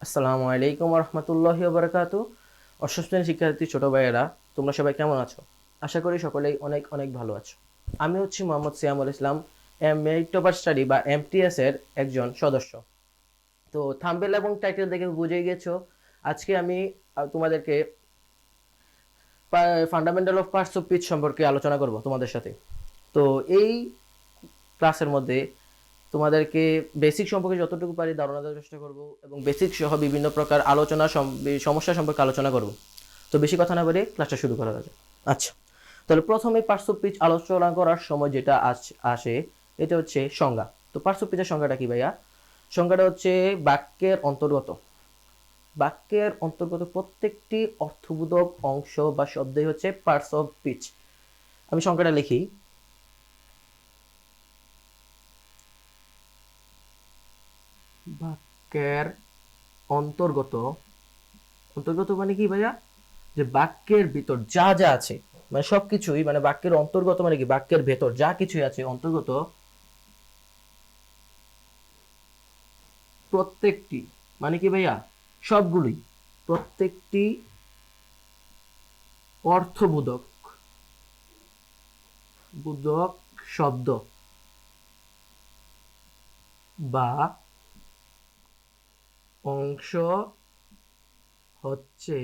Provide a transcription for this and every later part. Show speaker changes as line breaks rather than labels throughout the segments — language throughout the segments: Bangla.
আসসালামু আলাইকুম রহমতুল্লাহি বারাকাতু। অষ্টম শ্রেণীর শিক্ষার্থী ছোট ভাইয়েরা, তোমরা সবাই কেমন আছো? আশা করি সকলেই অনেক অনেক ভালো আছো। আমি হচ্ছি মোহাম্মদ সিয়ামুল ইসলাম, মেরিটোবার স্টাডি বা এমটিএস এর একজন সদস্য। তো থাম্বনেল এবং টাইটেল দেখে বুঝে গেছো, আজকে আমি তোমাদেরকে fundamental of parts of speech সম্পর্কে আলোচনা করব তোমাদের সাথে। তো এই ক্লাসের মধ্যে তোমাদেরকে বেসিক সম্পর্কে যতটুকু পারি ধারণা দেওয়ার চেষ্টা করব এবং বেসিক সহ বিভিন্ন প্রকার আলোচনা সমস্যা সম্পর্কে আলোচনা করব। তো বেশি কথা না বলে ক্লাসটা শুরু করা যাবে। আচ্ছা, তাহলে প্রথমে পার্টস অফ স্পিচ আলোচনা করার সময় যেটা আসে এটা হচ্ছে সংজ্ঞা। তো পার্টস অফ স্পিচের সংজ্ঞাটা কি ভাইয়া? সংজ্ঞাটা হচ্ছে বাক্যের অন্তর্গত। বাক্যের অন্তর্গত প্রত্যেকটি অর্থবোধক অংশ বা শব্দই হচ্ছে পার্টস অফ স্পিচ। আমি সংজ্ঞাটা লিখি। বাক্যের অন্তর্গত, অন্তর্গত মানে কি ভাইয়া? যে বাক্যের ভিতর যা যা আছে, মানে সবকিছুই, মানে বাক্যের অন্তর্গত মানে কি বাক্যের ভেতর যা কিছুই আছে অন্তর্গত প্রত্যেকটি, মানে কি ভাইয়া সবগুলোই, প্রত্যেকটি অর্থবোধক বোধক শব্দ বা অংশ হচ্ছে,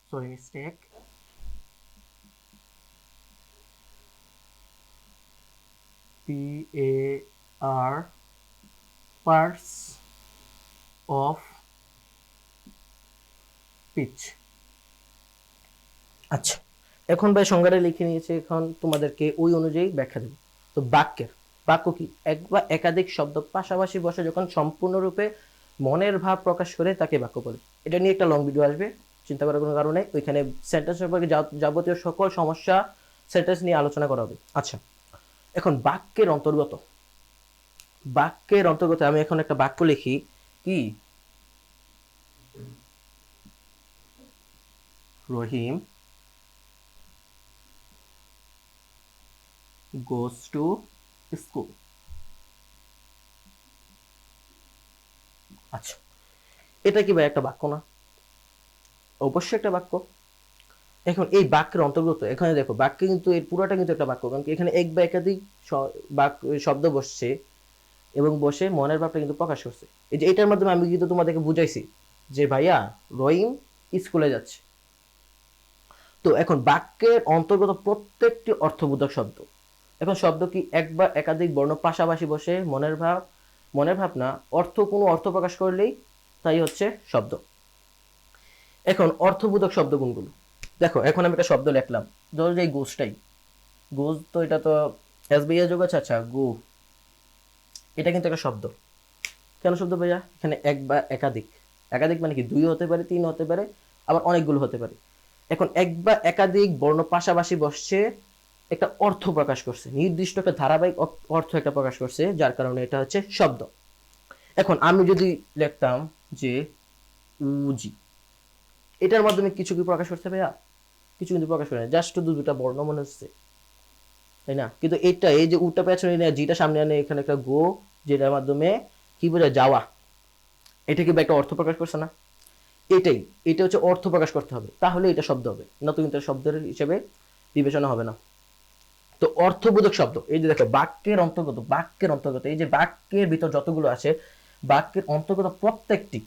sorry mistake, P A R parts of speech. আচ্ছা, এখন ভাই সংজ্ঞাটা লিখে নিয়েছে, এখন তোমাদেরকে ওই অনুযায়ী ব্যাখ্যা দেব। তো বাক্য কি? এক বা একাধিক শব্দ পাশাপাশি বসে যখন সম্পূর্ণরূপে মনের ভাব প্রকাশ করে তাকে বাক্য বলে। এটা নিয়ে একটা লং ভিডিও আসবে, চিন্তা করার কোনো কারণে। ওইখানে সেন্টেন্স সম্পর্কে যাবতীয় সকল সমস্যা সেন্টেন্স নিয়ে আলোচনা করা হবে। আচ্ছা, এখন বাক্যের অন্তর্গত আমি এখন একটা বাক্য লিখি। কি? রহিম goes to school। আচ্ছা, এটা কি ভাই একটা বাক্য না? অবশ্যই একটা বাক্য। এখন এই বাক্যের অন্তর্গত, এখানে দেখো বাক্য কিন্তু এর পুরোটা কিন্তু একটা বাক্য, কারণ এখানে এক বা একাধিক শব্দ বসছে এবং বসে মনের ভাবটা কিন্তু প্রকাশ করছে। এই যে এটার মাধ্যমে আমি কিন্তু তোমাদেরকে বুঝাইছি যে ভাইয়া রহিম স্কুলে যাচ্ছে। তো এখন বাক্যের অন্তর্গত প্রত্যেকটি অর্থবোধক শব্দ, এখন শব্দ কি এক বা একাধিক বর্ণ পাশাপাশি বসে মনের ভাব না, কোনো অর্থ প্রকাশ করলেই তাই হচ্ছে শব্দ। এখন অর্থবোধক শব্দ কোনগুলো? দেখো এখন আমি একটা শব্দ লিখলাম, ধরো যে গোসটাই, গোস তো এটা তো এসবিআই যোগ আছে। আচ্ছা, গো, এটা কিন্তু একটা শব্দ। কেন শব্দ ভাইয়া? এখানে এক বা একাধিক, একাধিক মানে কি দুই হতে পারে, তিন হতে পারে, আবার অনেকগুলো হতে পারে। এখন এক বা একাধিক বর্ণ পাশাপাশি বসছে, একটা অর্থ প্রকাশ করছে, নির্দিষ্ট একটা ধারাবাহিক অর্থ একটা প্রকাশ করছে, যার কারণে এটা হচ্ছে শব্দ। এখন আমি যদি লিখতাম যে উজি, এটার মাধ্যমে কিছু কি প্রকাশ করছে ভাইয়া? কিছু কিন্তু প্রকাশ করে না, জাস্ট শুধু দুটা বর্ণ মনে হচ্ছে, তাই না? কিন্তু এটা, এই যে উটা পেছনে যেটা সামনে আনে, এখানে একটা গো, যেটার মাধ্যমে কি বোঝায়? যাওয়া। এটা কি একটা অর্থ প্রকাশ করছে না? এটাই, এটা হচ্ছে অর্থ প্রকাশ করতে হবে, তাহলে এটা শব্দ হবে, না তো কিন্তু শব্দের হিসেবে বিবেচনা হবে না। তো অর্থবোধক শব্দ, এই যে দেখো বাক্যের অন্তর্গত এই যে বাক্যের ভিতর যতগুলো আছে, বাক্যের অন্তর্গত প্রত্যেকটি,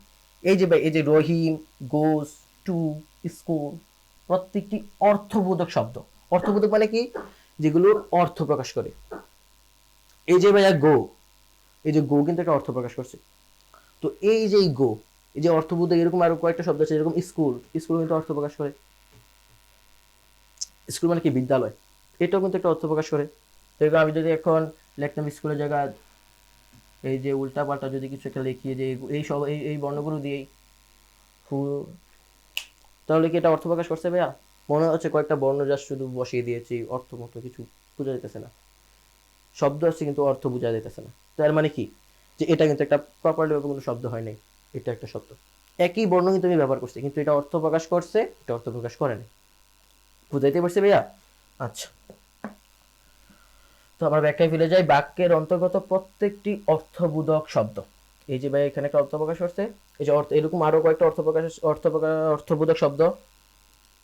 এই যে রহিম গোস টু স্কুল, প্রত্যেকটি অর্থবোধক শব্দ। অর্থবোধক মানে কি? যেগুলোর অর্থ প্রকাশ করে। এই যে ভাইয়া গো, এই যে গো কিন্তু একটা অর্থ প্রকাশ করছে। তো এই যে গো, এই যে অর্থবোধক, এরকম আরো কয়েকটা শব্দ আছে, যেরকম স্কুল, স্কুল কিন্তু অর্থ প্রকাশ করে। স্কুল মানে কি? বিদ্যালয়, এটাও কিন্তু একটা অর্থ প্রকাশ করে। তো আমি যদি এখন লিখতাম স্কুলের জায়গা, এই যে উল্টা পাল্টা যদি কিছু একটা লিখি, যে এই সব এই বর্ণগুলো দিয়েই তাহলে কি এটা অর্থ প্রকাশ করছে ভাইয়া? মনে হচ্ছে কয়েকটা বর্ণ জাস্ট শুধু বসিয়ে দিয়েছি, অর্থ মতো কিছু বোঝা যেতেছে না। শব্দ আছে কিন্তু অর্থ বোঝা যেতেছে না। তো এর মানে কি? যে এটা কিন্তু একটা প্রপারলি কোনো শব্দ হয় নাই, এটা একটা শব্দ। একই বর্ণ কিন্তু আমি ব্যবহার করছি, কিন্তু এটা অর্থ প্রকাশ করছে, এটা অর্থ প্রকাশ করে নাই। বুঝাইতে পারছি ভাইয়া? আচ্ছা, তো আমরা ব্যাখ্যায় ফিরে যাই। বাক্যের অন্তর্গত প্রত্যেকটি অর্থবোধক শব্দ, এই যে ভাই এখানে একটা অর্থ প্রকাশ করছে, এই যে অর্থ, এরকম আরো কয়েকটা অর্থবোধক শব্দ।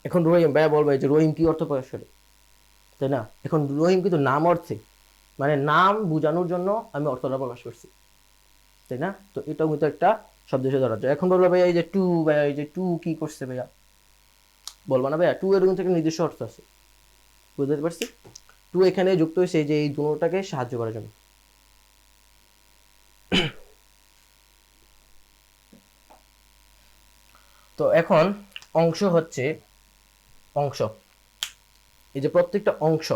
এখন রহিম ভাইয়া বলবে যে রহিম কি অর্থ প্রকাশ করে, তাই না? এখন রহিম কিন্তু নাম অর্থে, মানে নাম বোঝানোর জন্য আমি অর্থটা প্রকাশ করছি, তাই না? তো এটাও কিন্তু একটা শব্দ হিসেবে ধরা যায়। এখন বলবো ভাইয়া এই যে টু, ভাইয়া এই যে টু কি করছে ভাইয়া, বলবো না ভাইয়া টু এর কিন্তু একটা নির্দিষ্ট অর্থ আছে, বুঝতে পারছি? টু এখানে যুক্ত হয়েছে যে এই দুটোটাকে সাহায্য করার জন্য। তো এখন অংশ হচ্ছে, অংশ, এই যে প্রত্যেকটা অংশ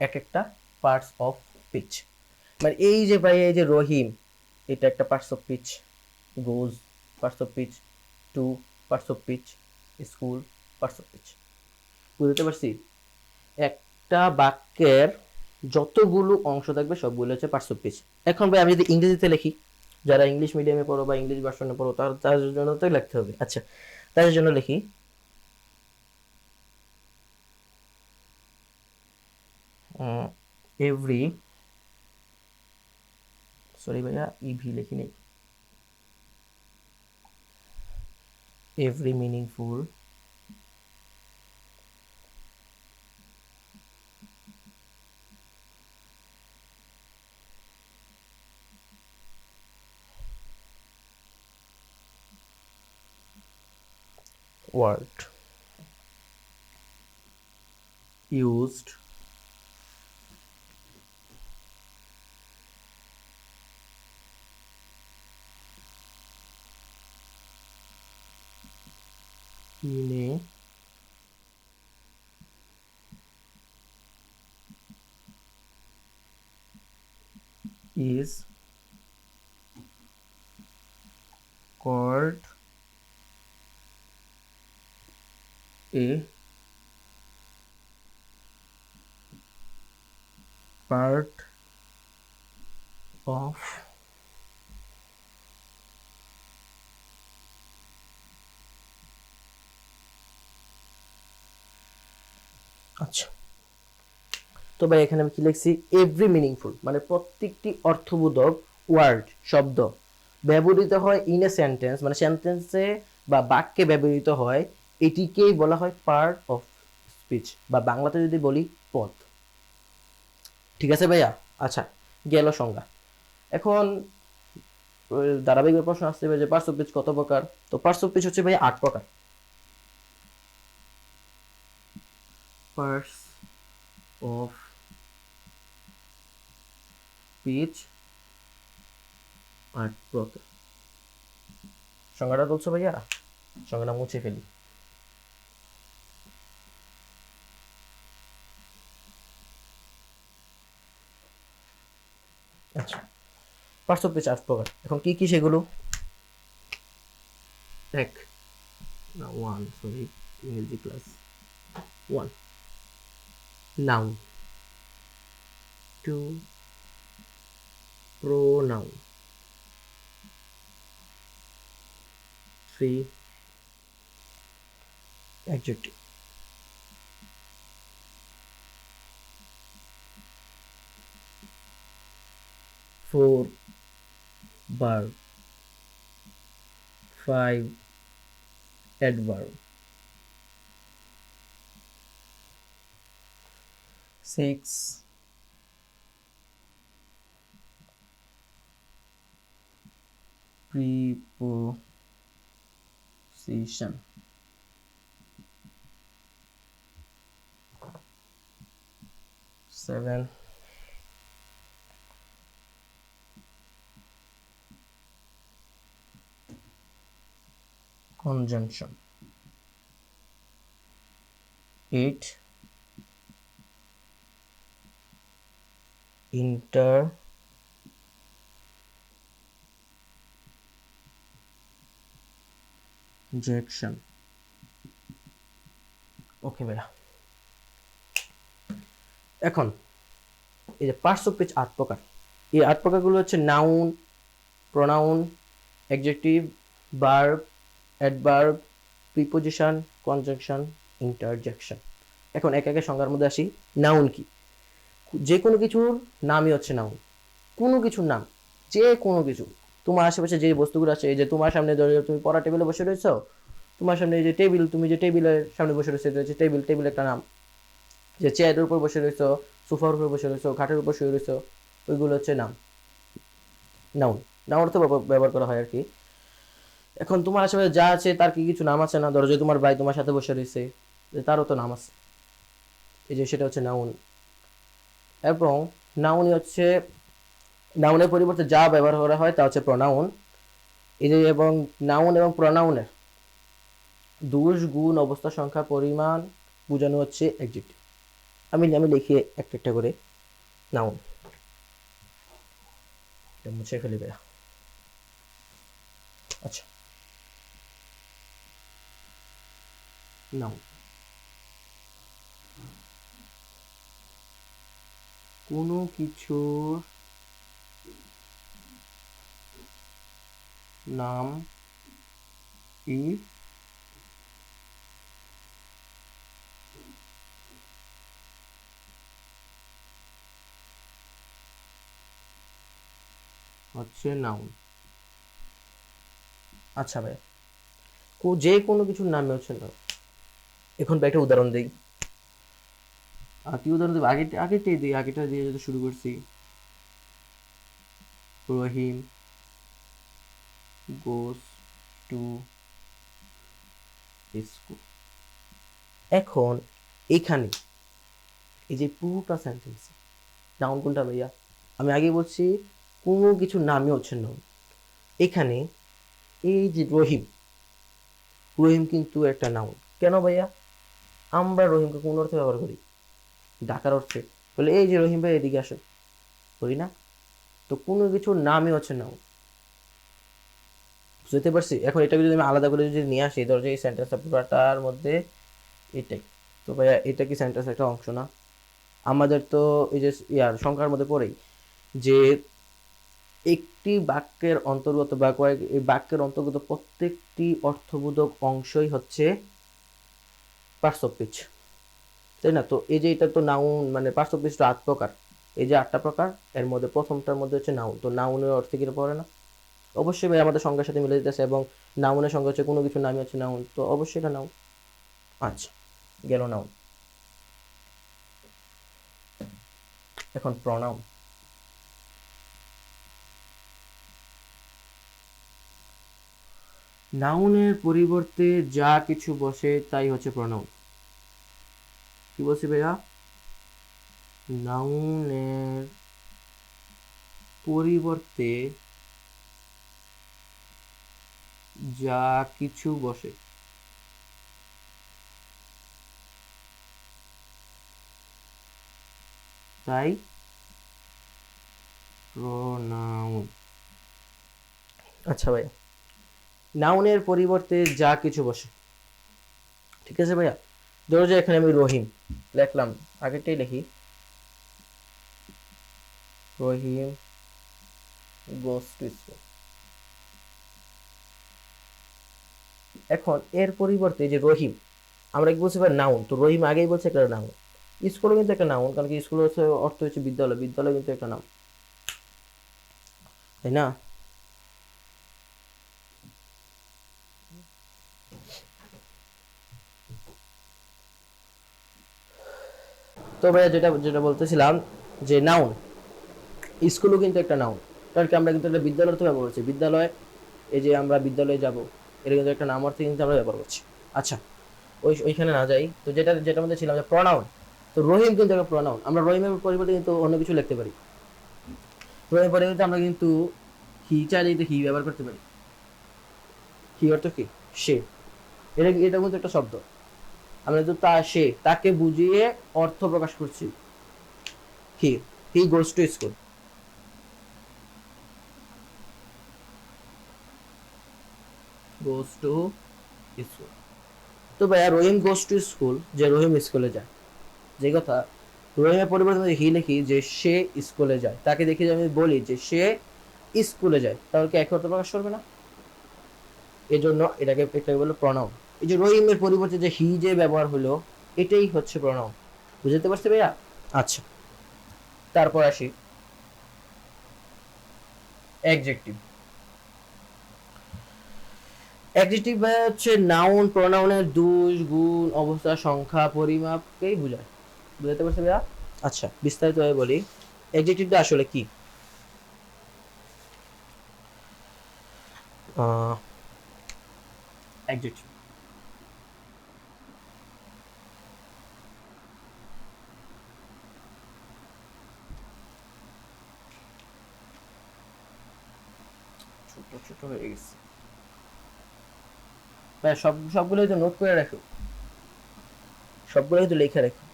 এক একটা পার্টস অফ স্পিচ। মানে এই যে ভাই এই যে রহিম, এটা একটা parts of speech, goes parts of speech, two parts of speech, school parts of speech, বুঝতে পারছি? একটা বাক্যের যতগুলো অংশ থাকবে সবগুলো হচ্ছে পার্টস অফ স্পিচ। এখন ভাই আমি যদি ইংরেজিতে লিখি, যারা ইংলিশ মিডিয়ামে পড়ো বা ইংলিশ ভার্সনে পড়ো তাদের জন্য তো লিখতে হবে। আচ্ছা, তাদের জন্য লিখি এভরি, সরি ভাইয়া ইভি লিখি নেই, every meaningful word used in a is called a part of আচ্ছা, তো ভাই এখানে আমি কি লিখছি, এভরি মিনিংফুল মানে প্রত্যেকটি অর্থবোধক ওয়ার্ড শব্দ ব্যবহৃত হয় ইন এ সেন্টেন্স, মানে সেন্টেন্সে বা বাক্যে ব্যবহৃত হয়, এটিকেই বলা হয় পার্ট অফ স্পিচ, বা বাংলাতে যদি বলি পদ। ঠিক আছে ভাইয়া? আচ্ছা, গেল সংজ্ঞা। এখন ধারাবাহিক প্রশ্ন আসছে যে পার্টস অফ স্পিচ কত প্রকার? তো পার্টস অফ স্পিচ হচ্ছে ভাই 8 প্রকার। পার্টস অফ স্পিচ 8 প্রকার। সংজ্ঞাটা বলছো ভাইয়া, সংজ্ঞাটা মুছে ফেলি। আচ্ছা, পার্টস অফ স্পিচ 8 প্রকার। এখন কি কি সেগুলো? এক, না ওয়ান, সরি ইংরেজি class, one noun, two pronoun, three adjective, four verb, 5 adverb, 6 preposition, 7 conjunction, 8 interjection। Okay ভাইয়া, এখন এই যে পার্টস অফ স্পিচ 8 প্রকার, এই 8 প্রকারগুলো হচ্ছে noun, pronoun, adjective, verb, adverb, preposition, conjunction, interjection. এখন এক একে সংজ্ঞার মধ্যে আসি। নাউন কি? যে কোনো কিছুর নামই হচ্ছে নাউন, কোনো কিছুর নাম, যে কোনো কিছু, তোমার আশেপাশে যে বস্তুগুলো আছে, এই যে তোমার সামনে ধরো তুমি পড়া টেবিলে বসে রয়েছো, তোমার সামনে এই যে টেবিল, তুমি যে টেবিলের সামনে বসে রয়েছো এটা হচ্ছে টেবিল, টেবিল একটা নাম। যে চেয়ারের উপর বসে রয়েছো, সোফার উপর বসে রয়েছো, খাটের উপর শুয়ে রয়েছো, ওইগুলো হচ্ছে নাম, নাউন। নাউন তো ব্যবহার করা হয় আর কি। এখন তোমার আশেপাশে যা আছে তার কি কিছু নাম আছে না? ধরো যে তোমার ভাই তোমার সাথে বসে রয়েছে, তারও তো নাম আছে, এই যে সেটা হচ্ছে নাউন। এবং নাউনই হচ্ছে, নাউনের পরিবর্তে যা ব্যবহার করা হয় তা হচ্ছে প্রনাউন। এই যে এবং নাউন এবং প্রনাউনের দোষ, গুণ, অবস্থা, সংখ্যা, পরিমাণ বোঝানো হচ্ছে অ্যাডজেক্টিভ। আমি আমি লিখি একটা একটা করে নাউন, মুছে ফেলি ভাইয়া। আচ্ছা, নাউন কোনো কিছুর নাম ই হচ্ছে নাউন। আচ্ছা ভাই, যে কোনো কিছুর নামে হচ্ছে নাউন। এখন ভাই একটা উদাহরণ দিই। কি উদাহরণ দেবো? আগেরটাই দিই, আগেটা দিয়ে যদি শুরু করছি, রহিম গোস টু স্কুল। এখন এখানে এই যে পুরোটা সেন্টেন্স নাউন কোনটা ভাইয়া? আমি আগে বলছি কোনো কিছুর নামই হচ্ছে নাউন। এখানে এই যে রহিম, রহিম কিন্তু একটা নাউন। কেন ভাইয়া? আমরা রহিমকে কোন অর্থে ব্যবহার করি? ডাকার অর্থে। বলে এই যে রহিম ভাই এদিকে আসো, করি না? তো কোনো কিছুর নামই হচ্ছে নাউন। বুঝতে পারছি? এখন এটাকে যদি আমি আলাদা করে যদি নিয়ে আসি, ধরো যে এই সেন্টেন্সটা পুরোটার মধ্যে এটাই, তো ভাইয়া এটা কি সেন্টেন্স একটা অংশ না? আমাদের তো এই যে ইয়ার সংখ্যার মধ্যে পড়েই যে একটি বাক্যের অন্তর্গত বা কয়েক এই বাক্যের অন্তর্গত প্রত্যেকটি অর্থবোধক অংশই হচ্ছে পার্টস অফ স্পিচ, তাই না? তো এই যে এটা তো নাউন, মানে পার্টস অফ স্পিচ তো ৮ প্রকার। এই যে ৮টা প্রকার, এর মধ্যে প্রথমটার মধ্যে হচ্ছে নাউন। তো নাউনের অর্থে কি পড়ে না? অবশ্যই ভাই আমাদের সংজ্ঞার সাথে মিলে যেতেছে, এবং নাউনের সংজ্ঞা হচ্ছে কোনো কিছু নামই হচ্ছে নাউন, তো অবশ্যই এটা নাউন। আচ্ছা, গেল নাউন। এখন প্রনাউন। নাউনের পরিবর্তে যা কিছু বসে তাই হচ্ছে প্রনাউন। কি বলছি ভাইয়া? নাউনের পরিবর্তে যা কিছু বসে তাই প্রনাউন। আচ্ছা ভাইয়া, নাউনের পরিবর্তে যা কিছু বসে, ঠিক আছে ভাইয়া? ধরো যে এখানে আমি রহিম লিখলাম, আগেরটাই লিখি, রহিম গোস টু স্কুল। এখন এর পরিবর্তে যে রহিম, আমরা কি বলছি নাউন, তো রহিম আগেই বলছে একটা নাউন। স্কুলও কিন্তু একটা নাউন, কারণ কি স্কুল হচ্ছে অর্থ হচ্ছে বিদ্যালয়, বিদ্যালয় কিন্তু একটা নাম, তাই না? তো ভাইয়া যেটা যেটা বলতেছিলাম যে নাউন, স্কুলও কিন্তু একটা নাউন, কারণ কি আমরা কিন্তু একটা বিদ্যালয় অর্থে ব্যবহার করছি। বিদ্যালয়, এই যে আমরা বিদ্যালয়ে যাব, এটা কিন্তু একটা নাম অর্থে কিন্তু আমরা ব্যবহার করছি। আচ্ছা, ওইখানে না যাই, তো যেটা যেটার মধ্যে ছিলাম যে প্রনাউন। তো রহিম কিন্তু একটা প্রনাউন, আমরা রহিমের পরিবর্তে কিন্তু অন্য কিছু লিখতে পারি। রহিমের পরিবর্তে আমরা কিন্তু হি চাইলে কিন্তু হি ব্যবহার করতে পারি। হি অর্থ কি? সে। এটা এটা কিন্তু একটা শব্দ। আমরা কিন্তু তা, সে, তাকে বুঝিয়ে অর্থ প্রকাশ করছি। He, he goes to school. Goes to school. তো ভাইয়া রহিম গোস টু স্কুল, যে রহিম স্কুলে যায়, যে কথা রহিমের পরিবর্তে হি লিখি যে সে স্কুলে যায়, তাকে দেখি যে আমি বলি যে সে স্কুলে যায়, তাহলে কি একই অর্থ প্রকাশ করবে না? এই জন্য এটাকে বলে প্রনাউন। এই যে রহিমের পরিবর্তে যে হি যে ব্যবহার হলো, এটাই হচ্ছে প্রনাউন। বুঝতে পারছি ভাইয়া? আচ্ছা, তারপর আসি অ্যাডজেক্টিভ। অ্যাডজেক্টিভ হচ্ছে নাউন প্রোনাউনের দুই গুণ অবস্থা সংখ্যা পরিমাপকেই বোঝায়। বুঝতে পারছো ভাইয়া? আচ্ছা বিস্তারিতভাবে বলি অ্যাডজেক্টিভটা আসলে কি। অ্যাডজেক্টিভ ছোট ছোট হয়ে গেছে ভাই, সবগুলোই তো নোট করে রাখো, সবগুলোই তো লেখা রাখো।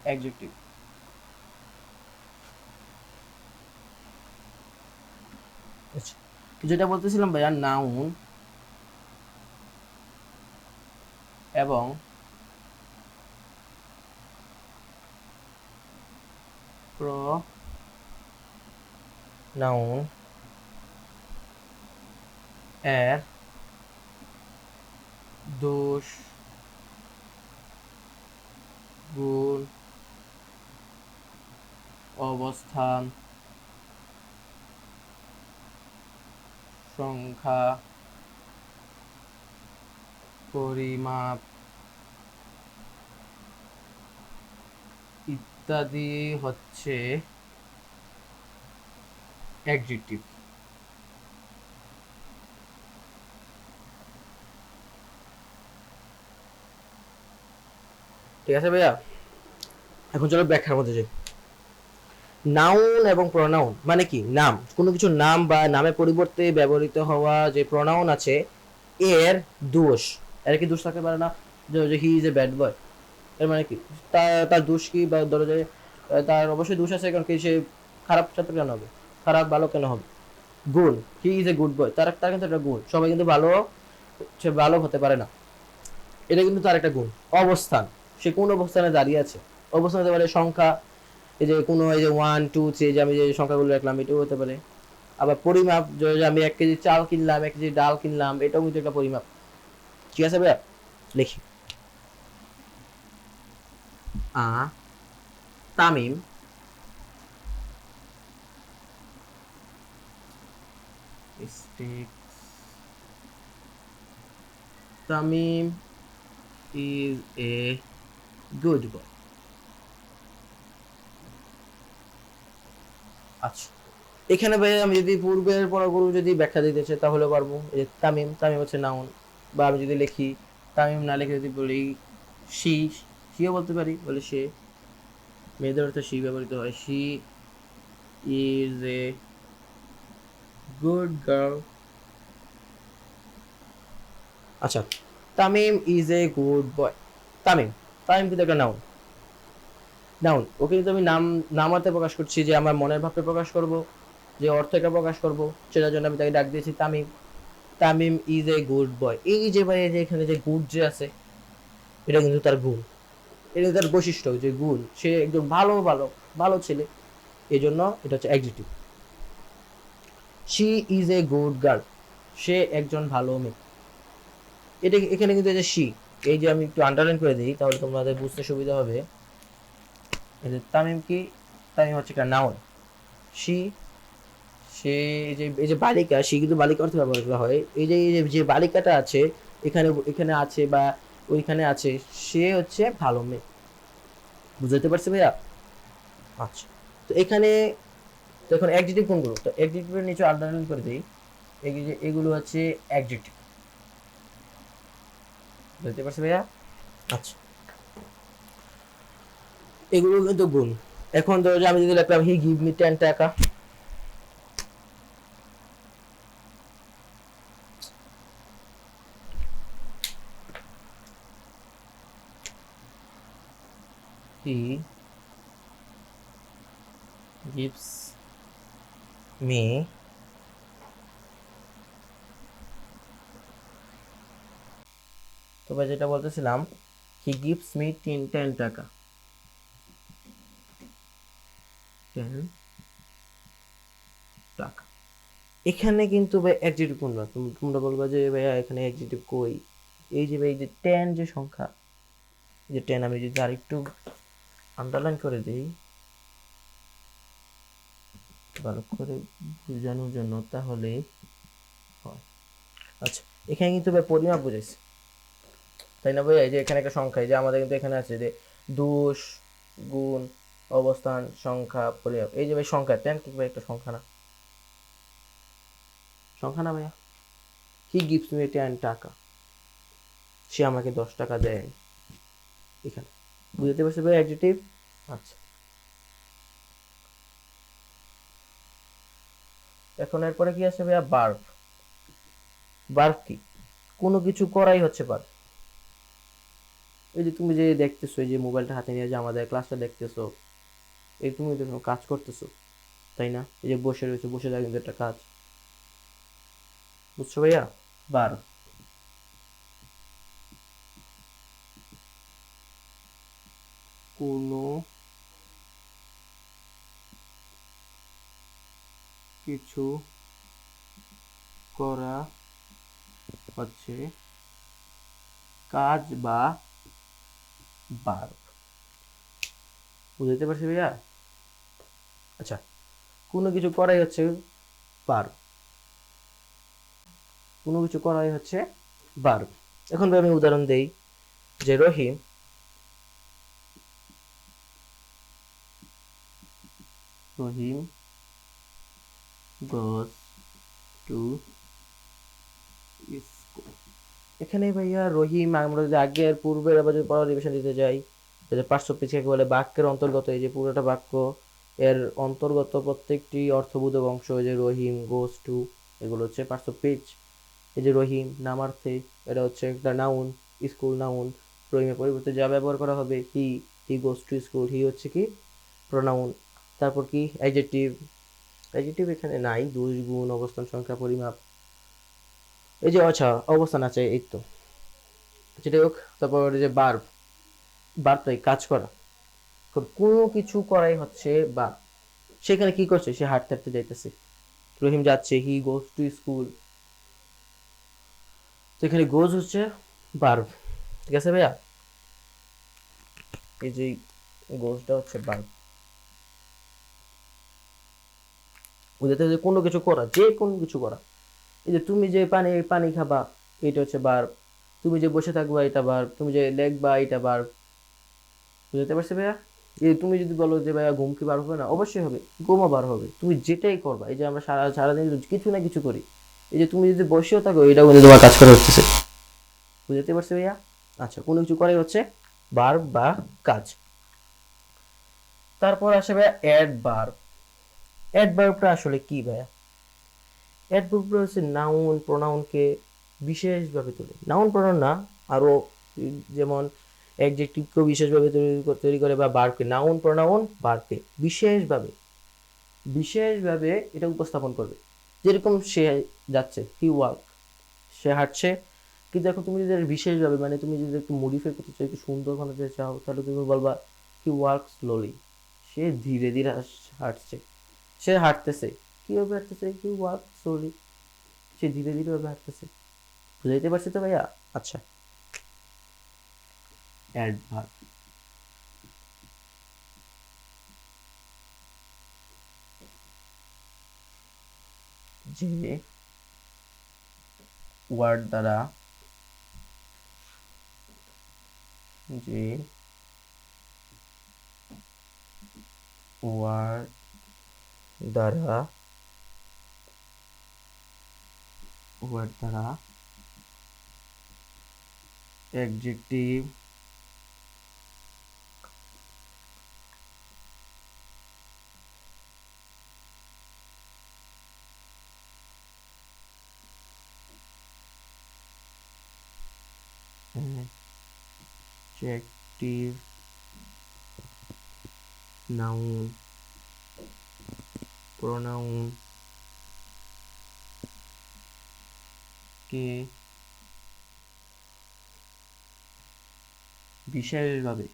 অ্যাডজেক্টিভ আচ্ছা, যেটা বলতেছিলাম ভাইয়া নাউন এবং প্রোনাউন এর দোষ গুণ অবস্থান সংখ্যা পরিমাপ ইত্যাদি হচ্ছে অ্যাডজেক্টিভ। ঠিক আছে ভাইয়া, এখন চলো ব্যাখ্যার মধ্যে যাই। নাউন এবং প্রোনাউন মানে কি, নাম, কোনো কিছুর নাম বা নামের পরিবর্তে ব্যবহৃত হওয়া যে প্রোনাউন আছে এর দোষ, এর কি দোষ থাকতে পারে না, যে he is a bad boy, এর মানে কি তার দোষ কি, বা ধরো যে তার অবশ্যই দোষ আছে, কারণ কি সে খারাপ ছাত্র কেন হবে, খারাপ ভালো কেন হবে। গুণ, হি ইজ এ গুড বয়, তার কিন্তু একটা গুণ, সবাই কিন্তু ভালো, সে ভালো হতে পারে না, এটা কিন্তু তার একটা গুণ। অবস্থান, সে কোন অবস্থানে দাঁড়িয়ে আছে, অবস্থান হতে পারে সংখ্যা, এই যে কোনো এই যে 1 2 3 যে আমি যে সংখ্যাগুলো রাখলাম এটাও হতে পারে। আবার পরিমাপ, যে আমি 1 কেজি চাল কিনলাম, 1 কেজি ডাল কিনলাম, এটাও কিন্তু একটা পরিমাপ। ঠিক আছে ভাইয়া, লিখি Tamim Tamim is a good বয়। আচ্ছা, এখানে ভাই আমি যদি পূর্বের পড়াগুলো যদি ব্যাখ্যা দিতে চাই তাহলে পারবো। এই যে তামিম, তামিম হচ্ছে নাউন, বা আমি যদি লিখি তামিম না লিখে যদি বলি শি, শিও বলতে পারি, বলে সে, মেয়েদের অর্থে শি ব্যবহৃত হয়, she is a good girl. আচ্ছা, Tamim is a good boy. Tamim, Tamim কিন্তু একটা নাউন, নাউন ওকে কিন্তু আমি নামাতে প্রকাশ করছি, যে আমার মনের ভাবটা প্রকাশ করব, যে অর্থটা প্রকাশ করব, সেটার জন্য আমি তাকে ডাক দিয়েছি Tamim. Tamim is a good বয়, এই যে ভাই যে এখানে যে গুড যে আছে, এটা কিন্তু তার গুণ, এটা তার বৈশিষ্ট্য, যে গুণ, সে একজন ভালো ভালো ভালো ছেলে, এই জন্য এটা হচ্ছে adjective. She is a good girl, সে একজন ভালো মেয়ে, এটা এখানে কিন্তু এই যে শি, এই যে আমি একটু আন্ডারলাইন করে দিই তাহলে তোমাদের বুঝতে সুবিধা হবে। এই যে তামিম কি, তামিম হচ্ছে একটা নাউন, শি, সে এই যে বালিকা, সে কিন্তু বালিকা অর্থে ব্যবহার করা হয়, এই যে বালিকাটা আছে এখানে, এখানে আছে বা ওইখানে আছে, সে হচ্ছে ভালো মেয়ে। বুঝতে পারছি ভাইয়া? আচ্ছা, তো এখানে, তো এখন অ্যাডজেক্টিভ কোনগুলো, তো অ্যাডজেক্টিভের নিচে আন্ডারলাইন করে দিই, এগুলো হচ্ছে অ্যাডজেক্টিভ। বুঝতে পারছি ভাইয়া? আচ্ছা, এগুলো কিন্তু গুণ। এখন ধরো যে আমি যদি লিখলাম হি গিভ মি 10 টাকা, হি গিভস মি, তো ভাই যেটা বলতেছিলাম, হি গিভস মি 10 টাকা, 10 টাকা। এখানে কিন্তু ভাই অ্যাডজেক্টিভ কোনটা, তোমরা বলবা যে ভাইয়া এখানে অ্যাডজেক্টিভ কই, এই যে ভাই যে 10 যে সংখ্যা, যে 10 আমি যদি আরেকটু আন্ডারলাইন করে দিই ভালো করে বোঝানোর জন্য, তাহলে হয় আচ্ছা, এখানে কিন্তু ভাই পরিমাপ বুঝাইছে, তাই না ভাই? এই যে এখানে একটা সংখ্যা, এই যে আমাদের কিন্তু এখানে আছে যে দোষ, গুণ, অবস্থান, সংখ্যা, পরিমাপ। এই যে ভাই সংখ্যা, টেন কি ভাই একটা সংখ্যা না? সংখ্যা না ভাইয়া? হি গিভস মি 10 টাকা, সে আমাকে 10 টাকা দেয়। এখানে বুঝতে পারছি ভাই অ্যাডজেক্টিভ। আচ্ছা, এখন এরপরে কি আছে ভাইয়া? ভার্ব। ভার্ব কি? কোনো কিছু করাই হচ্ছে ভার্ব। এই যে তুমি যে দেখতেছো, এই যে মোবাইলটা হাতে নিয়ে যে আমাদের ক্লাসটা দেখতেছো, এই তুমি দেখো কাজ করতেছো, তাই না? এই যে বসে রয়েছে, বসে থাকা কিন্তু একটা কাজ, বুঝছো ভাইয়া? ভার্ব। কোনো কিছু করা হচ্ছে কাজ বা ভার্ব। বুঝতে পারছি ভাইয়া? আচ্ছা, কোনো কিছু করাই হচ্ছে ভার্ব, কোনো কিছু করাই হচ্ছে ভার্ব। এখন ভাই আমি উদাহরণ দেই, যে রহিম রহিম goes to school। এখানে ভাইয়া রহিম, আমরা যদি আগের পূর্বের আবার যদি পড়া রিভিশন দিতে যাই, যে পার্শ্ব পিছিয়ে বলে বাক্যের অন্তর্গত, এই যে পুরোটা বাক্য এর অন্তর্গত প্রত্যেকটি অর্থবোধক অংশ, যে রহিম গোস টু, এগুলো হচ্ছে পার্শ্ব পিচ। এই যে রহিম নামার্থে, এটা হচ্ছে একটা নাউন, স্কুল নাউন, রহিমের পরিবর্তে যা ব্যবহার করা হবে হি গোস টু স্কুল, হি হচ্ছে কি প্রোনাউন। তারপর কি অ্যাডজেক্টিভ, অ্যাডজেক্টিভ এখানে নাই, দুই গুণ, অবস্থান, সংখ্যা, পরিমাপ। এই যে আচ্ছা অবস্থান আছে, এই তো যেটা হোক। তারপর এই যে বার্ব, বার্বটাই কাজ করা, কোনো কিছু করাই হচ্ছে বা। সেখানে কি করছে? সে হাঁটতে হাঁটতে যাইতেছে, রহিম যাচ্ছে, হি গোজ টু স্কুল। তো এখানে গোজ হচ্ছে বার্ব, ঠিক আছে ভাইয়া? এই যে গোজটা হচ্ছে বার্ব। বুঝতে, যে কোনো কিছু করা, যে কোনো কিছু করা। এই যে তুমি যে পানি পানি খাবা, এটা হচ্ছে বার্ব। তুমি যে বসে থাকবা, এটা বার্ব। তুমি যে লেখবা, এটা বার্ব। বুঝতে পারছি ভাইয়া? এই তুমি যদি বলো যে ভাইয়া ঘুম কি বার হবে না, অবশ্যই হবে, ঘুমও বার হবে। তুমি যেটাই করবা, এই যে আমরা সারাদিন কিছু না কিছু করি, এই যে তুমি যদি বসেও থাকো, এটাও কিন্তু তোমার কাজ করে হচ্ছে। বুঝতে পারছি ভাইয়া? আচ্ছা, কোনো কিছু করাই হচ্ছে ভার্ব বা কাজ। তারপর আসে ভাইয়া অ্যাডভার্ব। অ্যাডভার্বটা আসলে কি ভাইয়া? অ্যাডভার্বটা হচ্ছে নাউন প্রোনাউনকে বিশেষভাবে তোলে। নাউন প্রোনাউন না, আরো যেমন অ্যাডজেক্টিভকেও বিশেষভাবে তৈরি করে, বা ভার্বকে, নাউন প্রোনাউন ভার্বকে বিশেষভাবে বিশেষভাবে এটা উপস্থাপন করবে। যেরকম সে যাচ্ছে, হি ওয়াক, সে হাঁটছে। কিন্তু এখন তুমি যদি বিশেষভাবে, মানে তুমি যদি একটু মডিফাই করতে চাও, একটু সুন্দর বানাতে চাও, তাহলে তুমি বলবা হি ওয়াক স্লোলি, সে ধীরে ধীরে হাঁটছে, সে হাঁটতেছে। কিভাবে হাঁটতেছে? হি ওয়াক স্লোলি, সে ধীরে ধীরে ভাবে হাঁটতেছে। বুঝাইতে পারছি তো ভাইয়া? আচ্ছা, অ্যাডভার্ব। যে ওয়ার্ড দ্বারা, যে ওয়ার্ড দ্বারা, ওয়ার্ড দ্বারা অ্যাডজেক্টিভ অ্যাডজেক্টিভ নাউন প্রোনাউন কে বিশেষভাবে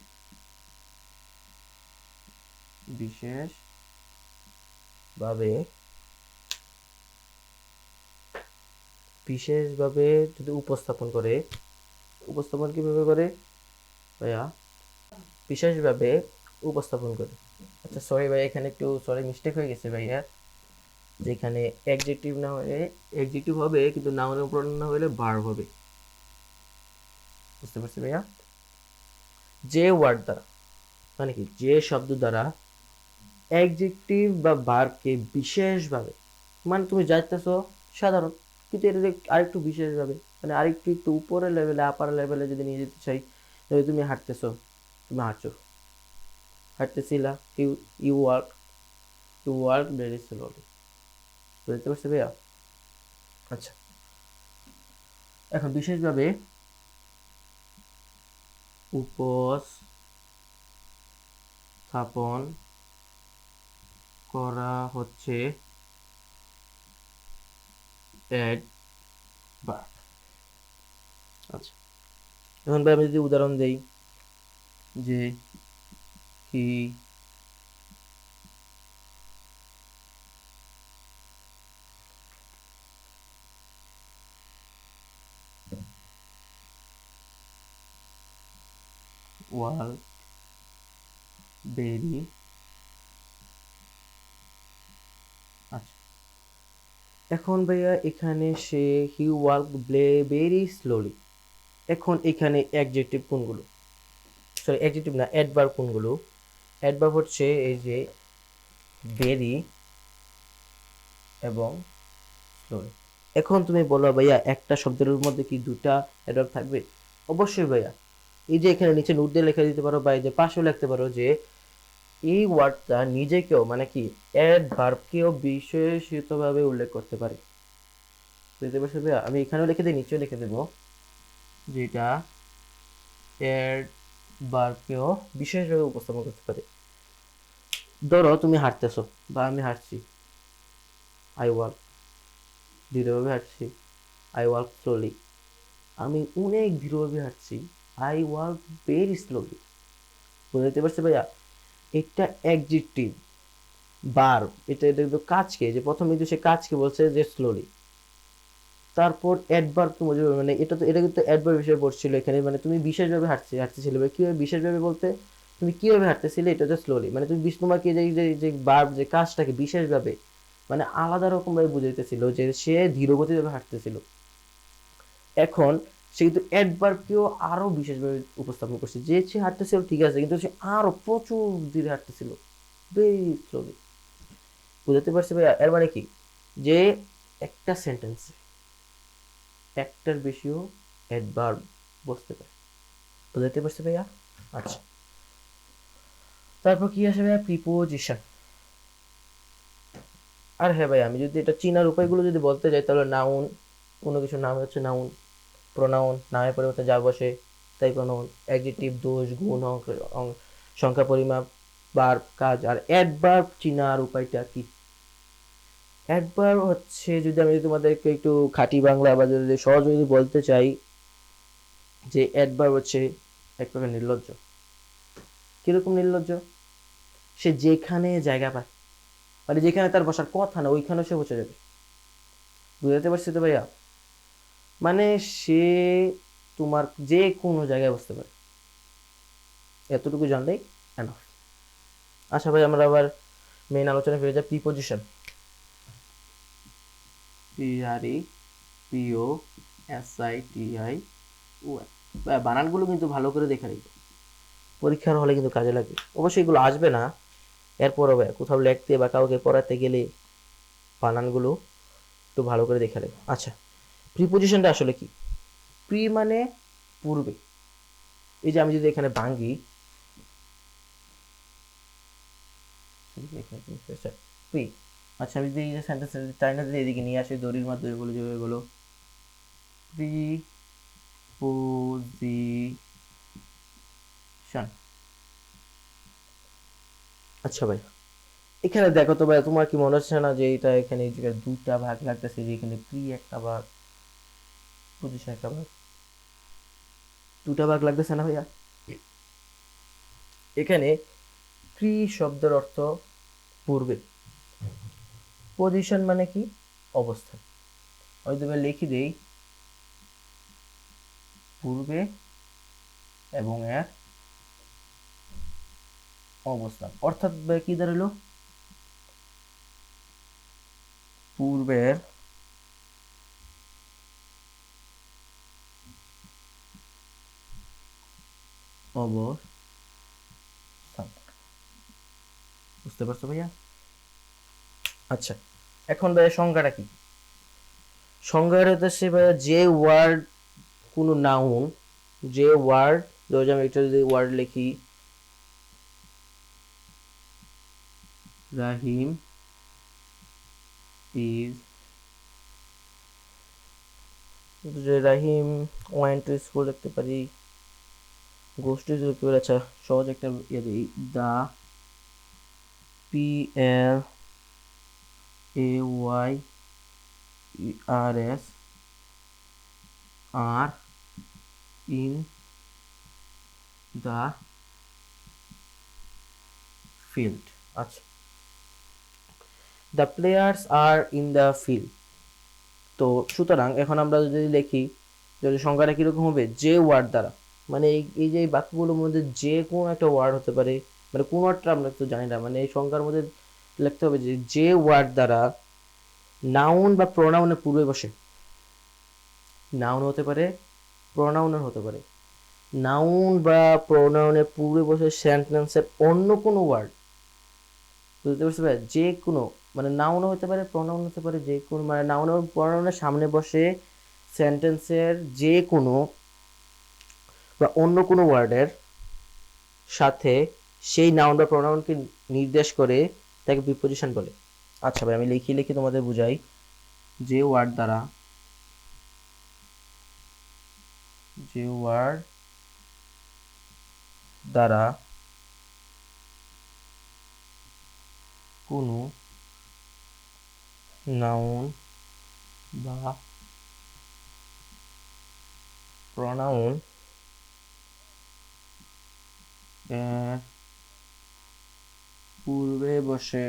বিশেষভাবে বিশেষভাবে যদি উপস্থাপন করে, উপস্থাপন কিভাবে করে ভাইয়া? বিশেষভাবে উপস্থাপন করে। আচ্ছা সরি ভাই, এখানে একটু সরি মিস্টেক হয়ে গেছে ভাইয়া। যেখানে অ্যাডজেক্টিভ না হলে অ্যাডজেক্টিভ হবে, কিন্তু নাউনের উপর না হলে ভার্ব হবে। বুঝতে পারছি ভাইয়া? যে ওয়ার্ড দ্বারা মানে কি, যে শব্দ দ্বারা অ্যাডজেক্টিভ বা ভার্বকে বিশেষভাবে, মানে তুমি যাইতেছো সাধারণ, কিন্তু এটা আরেকটু বিশেষভাবে, মানে আরেকটু একটু উপরের লেভেলে, আপার লেভেলে যদি নিয়ে যেতে চাই, তাহলে তুমি হাঁটতেছো, তুমি হাঁটছো, হাঁটতেছিলা, you you walk, you walk very slowly. বুঝতে পারছি ভাইয়া? আচ্ছা, এখন বিশেষভাবে উপস্থাপন করা হচ্ছে অ্যাডভার্ব। আচ্ছা, এখন ভাই আমি যদি উদাহরণ দেই, যে হি ওয়ার্ক ভেরি, আচ্ছা, এখন ভাইয়া এখানে সে হি ওয়ার্ক ভেরি স্লোলি। এখন এখানে অ্যাডজেক্টিভ কোনগুলো, সরি অ্যাডজেক্টিভ না, অ্যাডভার্ব কোনগুলো? অ্যাডভার্ব হচ্ছে এই যে ভেরি এবং স্লোলি। এখন তুমি বলো ভাইয়া, একটা শব্দের মধ্যে কি দুটা অ্যাডভার্ব থাকবে? অবশ্যই ভাইয়া। এই যে এখানে নিচে নোট দিয়ে লেখা দিতে পারো, বা এই যে পাশেও লিখতে পারো, যে এই ওয়ার্ডটা নিজেকেও মানে কি অ্যাডভার্বকেও বিশেষিতভাবে উল্লেখ করতে পারে। বুঝতে পারছো ভাইয়া? আমি এখানেও লিখে দিই, নিচেও লিখে দেবো, যেটা অ্যাডভার্বকেও বিশেষভাবে উপস্থাপন করতে পারে। ধরো তুমি হাঁটতেছো, বা আমি হাঁটছি, আই ওয়ার্ক, ধীরভাবে হাঁটছি, আই ওয়ার্ক স্লোলি। আমি অনেক ধীরভাবে হাঁটছি, আই ওয়ার্ক ভেরি স্লোলি। বুঝতে পারছো ভাইয়া? এটা অ্যাডজেক্টিভ, ভার্ব, এটা কিন্তু কাজকে, যে প্রথমে কিন্তু সে কাজকে বলছে যে স্লোলি, তারপর অ্যাডভার্ব কে বোঝাবে, মানে এটা কিন্তু অ্যাডভার্ব হিসেবে পড়ছিল এখানে, মানে তুমি বিশেষভাবে হাঁটতেছিলে, বা কিভাবে বিশেষভাবে বলতে, তুমি কিভাবে হাঁটতেছিলে, এটা হচ্ছে স্লোলি, মানে তুমি তোমাকে যে যে যে ভার্ব, যে কাজটাকে বিশেষভাবে মানে আলাদা রকম ভাবে বুঝাইতেছিল, যে সে ধীরগতিভাবে হাঁটতেছিল। এখন সে কিন্তু অ্যাডভার্বকেও আরো বিশেষভাবে উপস্থাপন করছে, যে সে হাঁটতেছিল ঠিক আছে, কিন্তু সে আরো প্রচুর ধীরে হাঁটতেছিল, ভেরি স্লোলি। বুঝতে পারছি ভাইয়া? এর মানে কি, যে একটা সেন্টেন্সে একটার বেশিও অ্যাডভার্ব বসতে পারে। বুঝতে পারছি ভাইয়া? আচ্ছা, তারপর কি আসে ভাইয়া? প্রিপোজিশন। আর হ্যাঁ ভাই, আমি যদি এটা চিনার উপায়গুলো যদি বলতে যাই, তাহলে নাউন, কোনো কিছু নাম হচ্ছে নাউন, প্রোনাউন, নামের পরিবর্তে যা বসে তাই প্রোনাউন, অ্যাডজেক্টিভ দোষ গুণ সংখ্যা পরিমাপ, ভার্ব কাজ। আর অ্যাডভার্ব চিনার উপায়টা কি? অ্যাডভার্ব হচ্ছে, যদি আমি তোমাদেরকে একটু খাঁটি বাংলা বা যদি সহজ যদি বলতে চাই, যে অ্যাডভার্ব হচ্ছে এক প্রকার নির্লজ্জ। কিরকম নির্লজ্জ? সে যেখানে জায়গা পায়, মানে যেখানে তার বসার কথা না, ওইখানে সে বসে যাবে। বুঝতে পারছি তো ভাইয়া? মানে সে তোমার যে কোনো জায়গায় বসতে পারে, এতটুকু জানলেই এনাফ। আচ্ছা ভাই, আমরা আবার মেইন আলোচনা ফিরে যাই। প্রিপোজিশন, পিআরই পিও এসআইটিআই ও, বানানগুলো কিন্তু ভালো করে দেখে নিই, পরীক্ষার হলে কিন্তু কাজে লাগবে। অবশ্যই এগুলো আসবে না, এরপরও ভাই কোথাও লিখতে বা কাউকে পড়াতে গেলে বানানগুলো একটু ভালো করে দেখে নেবে। আচ্ছা, প্রিপোজিশনটা আসলে কি? প্রি মানে পূর্বে। এই যে আমি যদি এখানে ভাঙ্গি, প্রি, আচ্ছা আমি যদি এই যে সেন্টেন্স চাইনা যদি এদিকে নিয়ে আসি, দড়ির মাধ্যমে বলে যে হয়ে গেলো প্রিপোজিশন। আচ্ছা ভাই, এখানে দেখো তো ভাই, তোমার কি মনে হচ্ছে না যে এটা এখানে এই জায়গায় দুটা ভাগ লাগতেছে, যে এখানে প্রি একটা ভাগ, পজিশন একটা ভাগ, দুটা ভাগ লাগতেছে না ভাইয়া? এখানে প্রি শব্দের অর্থ পূর্বে, পজিশন মানে কি? অবস্থান। আমি তোমাকে লিখে দেই, পূর্বে এবং এর অবস্থান, অর্থাৎ কি দাঁড়ালো? পূর্বের অবস্থান। বুঝতে পারছো ভাইয়া? আচ্ছা, এখন ভাইয়া সংজ্ঞাটা কি? সংজ্ঞাটা হচ্ছে ভাইয়া যে ওয়ার্ড কোনো নাউন, যে ওয়ার্ড, ধরো আমি একটা যদি ওয়ার্ড লিখি রাহিম ইজ, যে রাহিম ওয়েন্ট টু স্কুল লিখতে পারি, গোস টু লিখতে পারি। আচ্ছা, সহজ একটা ইয়ে দিই, the PLAYERS are in the field. আচ্ছা, the players are in the field. তো সুতরাং এখন আমরা যদি লিখি, যদি সংখ্যাটা কিরকম হবে, যে ওয়ার্ড দ্বারা, মানে এই যে বাক্যগুলোর মধ্যে যে কোনো একটা ওয়ার্ড হতে পারে, মানে কোন ওয়ার্ডটা আমরা তো জানি না, মানে এই সংখ্যার মধ্যে লিখতে হবে যে যে ওয়ার্ড দ্বারা নাউন বা প্রোনাউনের পূর্বে বসে, নাউন হতে পারে, প্রোনাউনের হতে পারে, নাউন বা প্রোনাউনের পূর্বে বসে সেন্টেন্সের অন্য কোনো ওয়ার্ড, বুঝতে পারছো ভাই? যে কোনো, মানে নাউনও হতে পারে, প্রোনাউন হতে পারে, যে কোনো, মানে নাউন এবং প্রোনাউনের সামনে বসে সেন্টেন্সের যে কোনো বা অন্য কোনো ওয়ার্ডের সাথে সেই নাউন বা প্রোনাউনকে নির্দেশ করে তাকে প্রিপোজিশন বলে। আচ্ছা ভাই, আমি লিখি লিখি তোমাদের বুঝাই। যে ওয়ার্ড দ্বারা, যে ওয়ার্ড দ্বারা কোনো নাউন বা প্রোনাউন এর পূর্বে বসে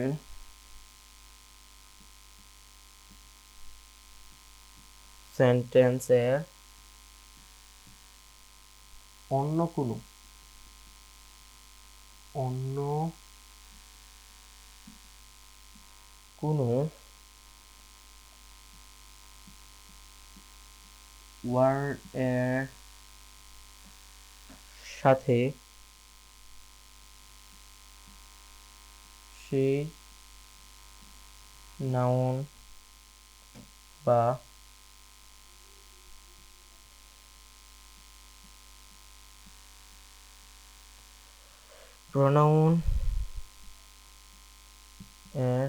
সেন্টেন্সের অন্য কোনো ওয়ার্ড এর সাথে সেই নাউন বা প্রোনাউন এর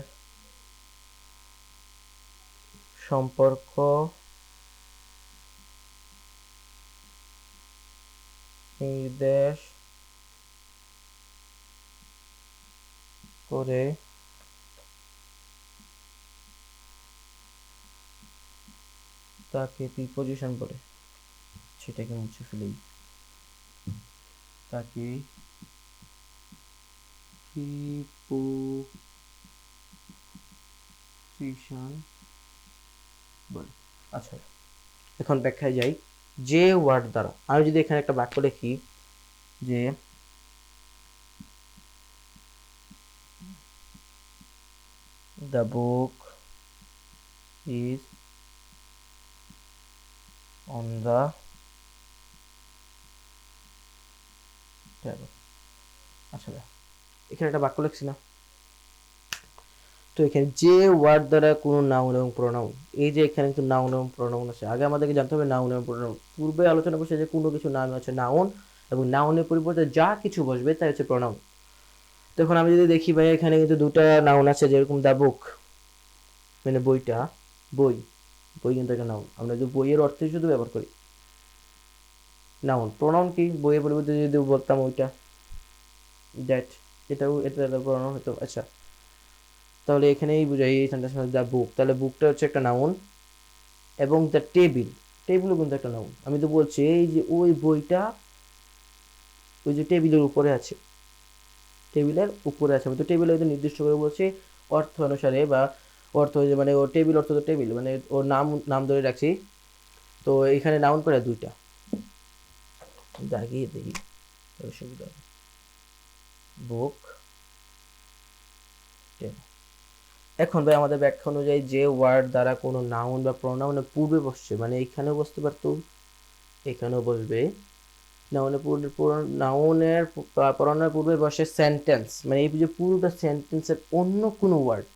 সম্পর্ক নির্দেশ করে তাকে প্রিপোজিশন বলে। সেটাকে মুছে ফেলি, তাকে প্রিপোজিশন বলে। আচ্ছা, এখন ব্যাখ্যায় যাই। যে ওয়ার্ড দ্বারা, আমি যদি এখানে একটা বাক্য লিখি যে the book is on the table। আচ্ছা, এখানে একটা বাক্য লিখছি না? তো এখানে যে ওয়ার্ড দ্বারা কোনো নাউন এবং প্রোনাউন, এই যে এখানে কিন্তু নাউন এবং প্রোনাউন আছে, আগে আমাদেরকে জানতে হবে নাউন এবং প্রোনাউন। পূর্বে আলোচনা করছে যে কোনো কিছু নাম আছে নাউন, এবং নাউনের পরিবর্তে যা কিছু বসবে তাই হচ্ছে প্রোনাউন। তখন আমি যদি দেখি ভাই, এখানে কিন্তু দুটা নাউন আছে, যেরকম দা বুক মানে বইটা, বই, বই কিন্তু একটা নাউন। আমরা যদি বইয়ের অর্থে শুধু ব্যবহার করি নাউন, প্রোনাউন কি, বইয়ের পরিবর্তে যদি বলতাম ওইটা, দ্যাট, এটা প্রোনাউন হতো। আচ্ছা, তাহলে এখানেই বুঝাই এই সেন্টেন্স দ্য বুক, তাহলে বুকটা হচ্ছে একটা নাউন, এবং দ্য টেবিল, টেবিলও কিন্তু একটা নাউন। আমি তো বলছি এই যে ওই বইটা ওই যে টেবিলের উপরে আছে, টেবিলের উপরে আছে, আমি তো টেবিলে নির্দিষ্ট করে বলছি অর্থ অনুসারে, বা অর্থ যে মানে ও টেবিল অর্থ তো টেবিল, মানে ওর নাম নাম ধরে রাখছি। তো এখানে নাউন করে দুইটা, দাগিয়ে দিই সুবিধা হবে। বুক, টেবিল। এখন ভাই আমাদের ব্যাখ্যা অনুযায়ী যে ওয়ার্ড দ্বারা কোনো নাউন বা প্রনাউনের পূর্বে বসছে, মানে এখানেও বসতে পারতো, এখানেও বসবে, নাউনের পূর্বে নাউনের প্রনাউনের পূর্বে বসে সেন্টেন্স, মানে এই যে পুরোটা সেন্টেন্সের অন্য কোনো ওয়ার্ড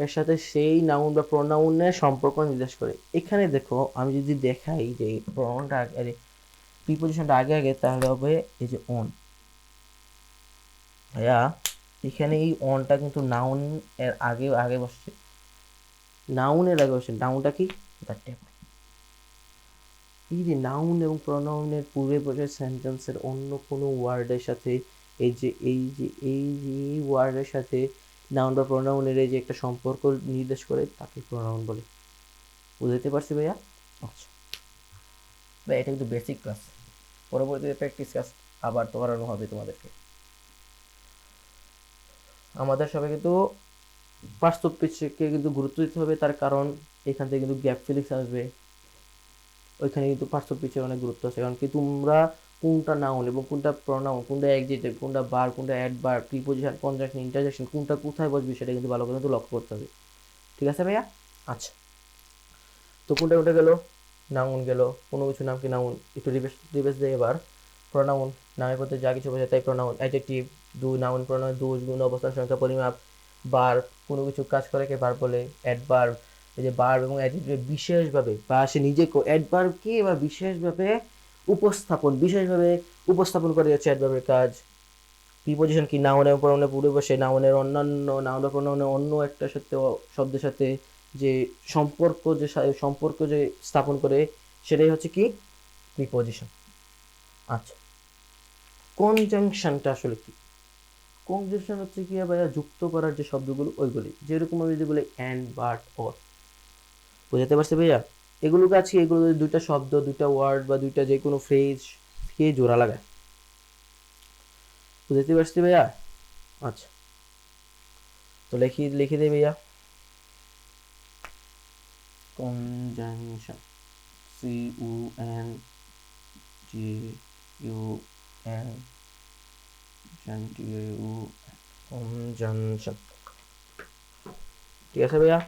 এর সাথে সেই নাউন বা প্রনাউনের সম্পর্ক নির্দেশ করে। এখানে দেখো আমি যদি দেখাই যে প্রনাউনটা আগে, প্রিপোজিশনটা আগে আগে, তাহলে হবে এই যে অন। ভাইয়া এখানে এই অনটা কিন্তু নাউন এর আগে আগে বসছে, নাউনের আগে বসছে। নাউনটা কি? The table. এই যে নাউন এবং প্রনাউনের পূর্বে বসে সেন্টেন্সের অন্য কোনো ওয়ার্ডের সাথে এই যে ওয়ার্ডের সাথে নাউন বা প্রনাউনের এই যে একটা সম্পর্ক নির্দেশ করে, তাকে প্রনাউন বলে। বুঝতে পারছি ভাইয়া? আচ্ছা ভাই, এটা কিন্তু বেসিক ক্লাস, পরবর্তীতে প্র্যাকটিস ক্লাস আবার করানো হবে তোমাদেরকে। আমাদের সবাই কিন্তু বাস্তব পিচকে কিন্তু গুরুত্ব দিতে হবে, তার কারণ এখান থেকে কিন্তু গ্যাপ ফিলিংস আসবে, ওইখানে কিন্তু বাস্তব পিচের অনেক গুরুত্ব আছে। কারণ কি তোমরা কোনটা নাউন এবং কোনটা প্রনাউন, কোনটা অ্যাডজেক্টিভ, কোনটা বার, কোনটা অ্যাডভার্ব, প্রিপোজিশন, কনজাংশন, ইন্টারজেকশন, কোনটা কোথায় বসবে সেটা কিন্তু ভালো করে কিন্তু লক্ষ্য করতে হবে। ঠিক আছে ভাইয়া? আচ্ছা, তো কোনটা কোনটা গেল? নাউন গেল, কোনো কিছু নাম কি নাউন, একটু রিভার্স দেয় এবার। প্রনাউন, নামের প্রতি যা কিছু বোঝায় তাই প্রনাউন। অ্যাডজেক্টিভ, নাউন প্রনাউন, দোষ গুণ অবস্থান সংখ্যা পরিমাপ। বার, কোনো কিছু কাজ করে কে বার বলে। অ্যাডভার্ব, এই যে বার এবং অ্যাডজেক্টিভ বিশেষভাবে বা সে নিজে অ্যাডভার্ব কি এবার বিশেষভাবে বিশেষভাবে উপস্থাপন করে যাচ্ছে অ্যাডভার্বের কাজ। প্রিপোজিশন কি? নাউন এবং প্রনাউনের পূর্বে বসে নাউনের অন্যান্য নাউন বা প্রনাউনের অন্য একটা সাথে শব্দের সাথে যে সম্পর্ক যে স্থাপন করে, সেটাই হচ্ছে কি? প্রিপোজিশন। আচ্ছা, কনজাংশনটা আসলে কি? কনজাংশন হচ্ছে কি ভাইয়া? যুক্ত করার যে শব্দগুলো ওইগুলি, যেরকম আমি যদি বলি অ্যান্ড, বাট, অর। বুঝতে পারছি ভাইয়া? এগুলো আছে, এগুলো দুইটা শব্দ, দুইটা ওয়ার্ড বা দুইটা যে কোনো ফ্রেজ কে জোড়া লাগায়। বুঝতে পারছি ভাইয়া? আচ্ছা, তো লিখে দিই ভাইয়া। কনজাংশন, কনজাংশন, ঠিক আছে ভাইয়া?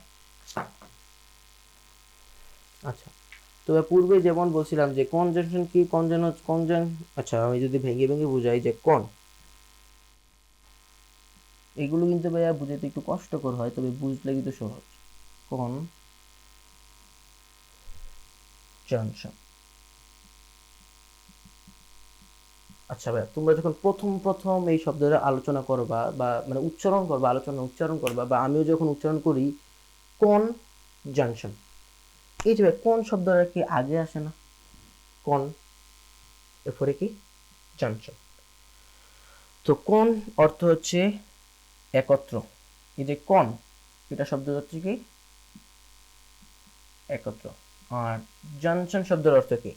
আচ্ছা, তো পূর্বে যেমন বলছিলাম যে কনজাংশন কি, আচ্ছা আমি যদি ভেঙে ভেঙে বুঝাই যে এগুলো কিন্তু ভাইয়া বুঝাতে একটু কষ্টকর হয়, তবে বুঝলে কিন্তু সহজ। কনজাংশন। আচ্ছা ভাইয়া, তোমরা যখন প্রথম প্রথম এই শব্দটা আলোচনা করবা বা মানে উচ্চারণ করবা, বা আমিও যখন উচ্চারণ করি কোন জাংশন, এই যে ভাই কোন শব্দটা কি আগে আসে না? কোন, এরপরে কি? জাংশন। তো কোন অর্থ হচ্ছে একত্র, এই যে কোন, এটা শব্দ হচ্ছে কি? একত্র। আর জাংশন শব্দের অর্থ কি?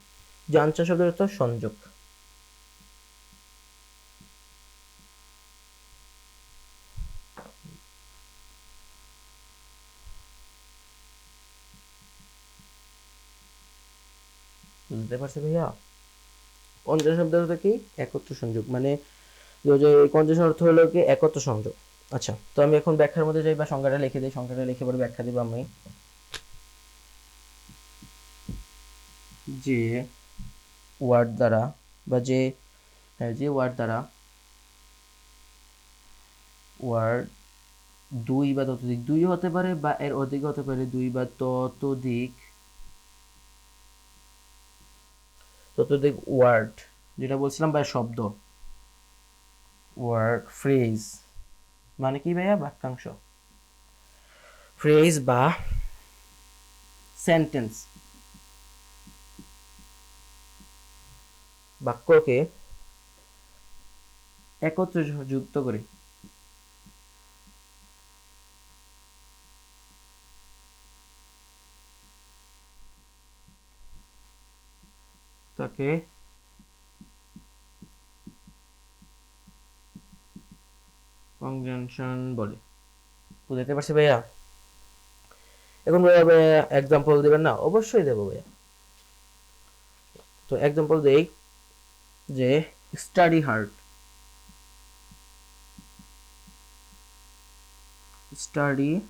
জাংশন শব্দের অর্থ সংযোগ। বুঝতে পারছি ভাইয়া? কনজাংশন শব্দের অর্থ কি? একত্র সংযোগ, মানে যে কনজাংশন অর্থ হলো কি একত্র সংযোগ। আচ্ছা, তো আমি এখন ব্যাখ্যার মধ্যে যাই বা সংজ্ঞাটা লিখে দিই, সংজ্ঞাটা লিখে পরে ব্যাখ্যা দিব আমি। যে ওয়ার্ড দ্বারা বা যে ওয়ার্ড দ্বারা ওয়ার্ড দুই বা ততোধিক, দুই হতে পারে বা এর অধিক হতে পারে, দুই বা ততোধিক ওয়ার্ড, যেটা বলছিলাম ভাই শব্দ, ওয়ার্ড, ফ্রেজ, মানে কি ভাইয়া? বাক্যাংশ, ফ্রেজ বা সেন্টেন্স, বাক্যকে একত্রে যুক্ত করে তাকে কনজাংশন বলে। বুঝতে পারছি ভাইয়া? এখন ভাইয়া এক্সাম্পল দিবেন না? অবশ্যই দেবো ভাইয়া। তো এক্সাম্পল দেই যে study hard, study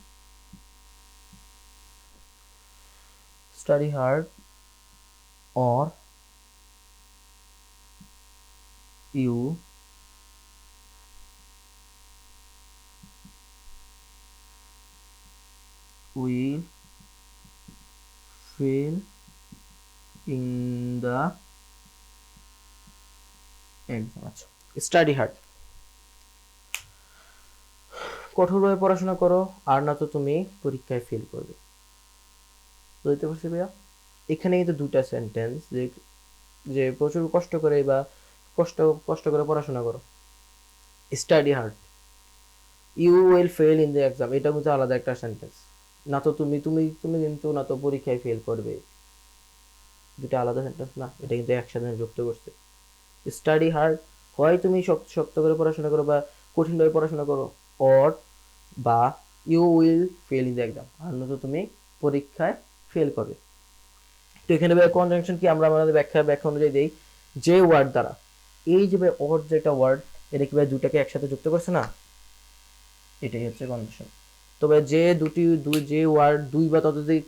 hard, or you will fail in the exam. আচ্ছা, স্টাডি হার্ড, কঠোরভাবে পড়াশোনা করো, আর না তো তুমি পরীক্ষায় ফেল করবে। বুঝতে পারছি ভাইয়া? এখানে কিন্তু দুটা সেন্টেন্স, যে যে প্রচুর কষ্ট করে বা কষ্ট কষ্ট করে পড়াশোনা করো, study hard, you will fail in the exam, এটা কিন্তু আলাদা একটা সেন্টেন্স। না তো তুমি তুমি তুমি কিন্তু না তো পরীক্ষায় ফেল করবে, দুটো আলাদা সেন্টেন্স না, এটা কিন্তু একসাথে যুক্ত করছে। স্টাডি হার্ড, হয় তুমি শক্ত করে পড়াশোনা করো বা কঠিনভাবে পড়াশোনা করো, অর বা you will fail in the exam, আর নয়তো তুমি পরীক্ষায় ফেল করবে। তো এখানে কনজাংশন কি আমরা আমাদের ব্যাখ্যা অনুযায়ী দেই, যে ওয়ার্ড দ্বারা, এই যে অর যেটা ওয়ার্ড, এটা কি ভাই দুটাকে একসাথে যুক্ত করছে না, এটাই হচ্ছে কনজাংশন। তবে যে যে ওয়ার্ড দুই বা ততোধিক,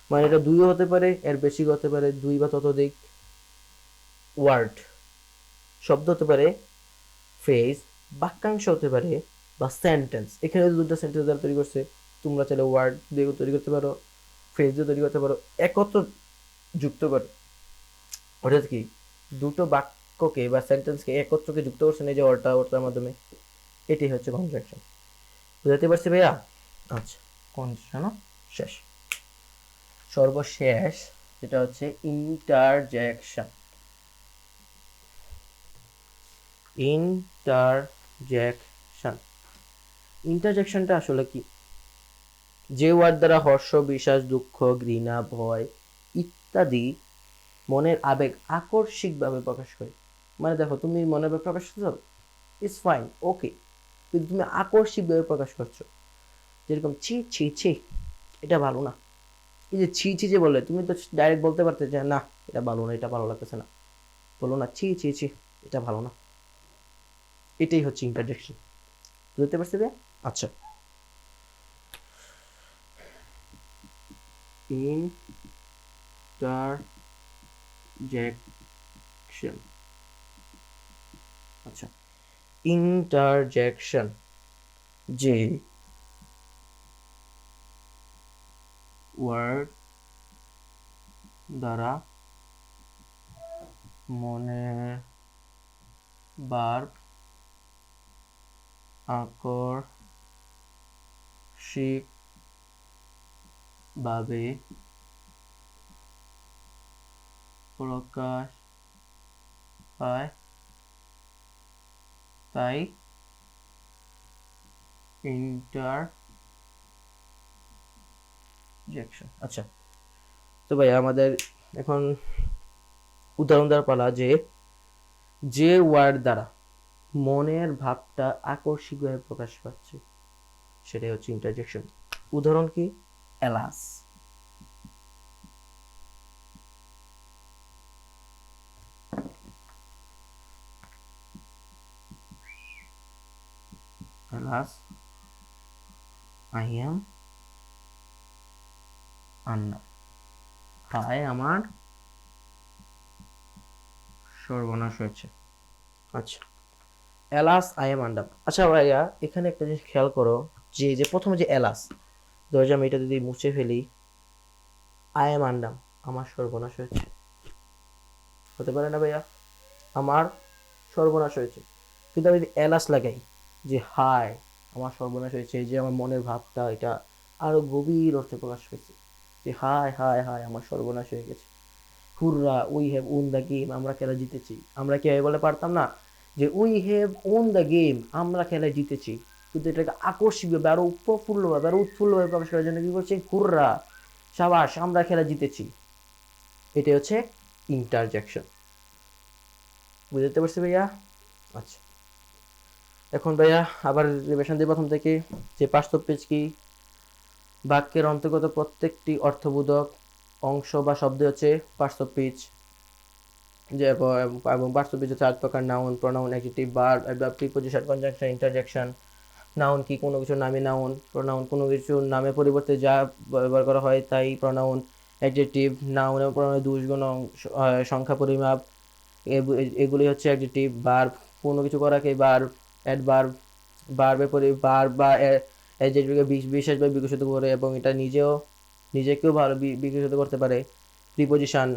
মানে এটা দুইও হতে পারে, এর বেশি হতে পারে, দুই বা ততোধিক ওয়ার্ড, শব্দ হতে পারে, ফ্রেজ, বাক্যাংশ হতে পারে, বা সেন্টেন্স। এখানে দুটো সেন্টেন্স দ্বারা তৈরি করছে, তোমরা চাইলে ওয়ার্ড দিয়ে তৈরি করতে পারো, ফ্রেজ দিয়ে তৈরি করতে পারো, একত্র যুক্ত করে, অর্থাৎ কি দুটো বাক্যকে বা সেন্টেন্সকে একত্রকে যুক্ত করছে না, যে ওটার মাধ্যমে, এটাই হচ্ছে কনজাংশন। বুঝতে পারছি ভাইয়া? আচ্ছা, কনজাংশন শেষ। সর্বশেষ যেটা হচ্ছে ইন্টারজেকশন। ইন্টারজেকশনটা আসলে কি? যে ওয়ার্ড দ্বারা হর্ষ, বিশ্বাস, দুঃখ, ঘৃণা, ভয় ইত্যাদি মনের আবেগ আকস্মিকভাবে প্রকাশ করে। মানে দেখো, তুমি মনের আবেগ প্রকাশ করছো, ইটস ফাইন, ওকে, কিন্তু তুমি আকস্মিকভাবে প্রকাশ করছো, যেরকম ছি ছি ছি, এটা ভালো না। এই যে ছি ছি যে বলে, তুমি তো ডাইরেক্ট বলতে পারতে যে না এটা ভালো না, এটা ভালো লাগতেছে না, বলো না ছি ছি ছি, এটা ভালো না। এটাই হচ্ছে ইন্টারজেকশন। বুঝতে পারছি ভাই? আচ্ছা, ইন্টারজেকশন। আচ্ছা, ইন্টারজেকশন, যে ওয়ার্ড দ্বারা মনের ভাব আকস্মিকভাবে প্রকাশ পায়, তাই ইন্টারজেকশন। আচ্ছা, তো ভাই আমাদের এখন উদাহরণ দেওয়ার পালা, যে ওয়ার্ড দ্বারা মনের ভাবটা আকস্মিকভাবে প্রকাশ পাচ্ছে, সেটাই হচ্ছে ইন্টারজেকশন। উদাহরণ কি? এলাস। এলাস, আই এম আন্না, হায় আমার সর্বনাশ হয়েছে। আচ্ছা, এলাস, আই এম আন্ডাম। আচ্ছা ভাইয়া, এখানে একটা জিনিস খেয়াল করো, যে প্রথমে যে এলাস, ধরো আমি এটা যদি মুছে ফেলি, আই এম আন্ডাম, আমার সর্বনাশ হয়েছে, হতে পারে না ভাইয়া? আমার সর্বনাশ হয়েছে। কিন্তু আমি যদি এলাস লাগাই, যে হায় আমার সর্বনাশ হয়েছে, যে আমার মনের ভাবটা এটা আরো গভীর অর্থে প্রকাশ পেয়েছে, যে হায় হায় হায় আমার সর্বনাশ হয়ে গেছে, হুররা we have won the game, আমরা খেলা জিতেছি। আমরা কি বলে পারতাম না যে we have won the game, আমরা খেলায় জিতেছি, কিন্তু এটাকে আকস্মিকভাবে আরো প্রফুল্লভাবে আরো উৎফুল্লভাবে প্রকাশ করার জন্য কি করছে, হুররা সাবাস আমরা খেলা জিতেছি। এটা হচ্ছে ইন্টারজেকশন। বুঝতে পারছি ভাইয়া? আচ্ছা, এখন ভাইয়া আবার রিভিশন দিই প্রথম থেকে, যে বাস্তব পেজ কি? বাক্যের অন্তর্গত প্রত্যেকটি অর্থবোধক অংশ বা শব্দ হচ্ছে বাস্তব পেজ, যে এবং বাস্তব পেজ হচ্ছে 8 প্রকার: noun, pronoun, adjective, verb, adverb, preposition, conjunction, interjection. Noun কি, কোনো কিছুর নামে নাউন। প্রোনাউন কোনো কিছুর নামে পরিবর্তে যা ব্যবহার করা হয় তাই প্রোনাউন। অ্যাডজেক্টিভ নাউনের প্রোনাউনের দুইগুণ সংখ্যা পরিমাপ, এগুলি হচ্ছে অ্যাডজেক্টিভ। ভার্ব কোনো কিছু করাকে ভার্ব। অ্যাডভার্ব ভার্বের পরে ভার্ব বা অ্যাডজেক্টিভকে বিশেষভাবে বিকশিত করে এবং এটা নিজেকেও ভালো বিকশিত করতে পারে। প্রিপোজিশন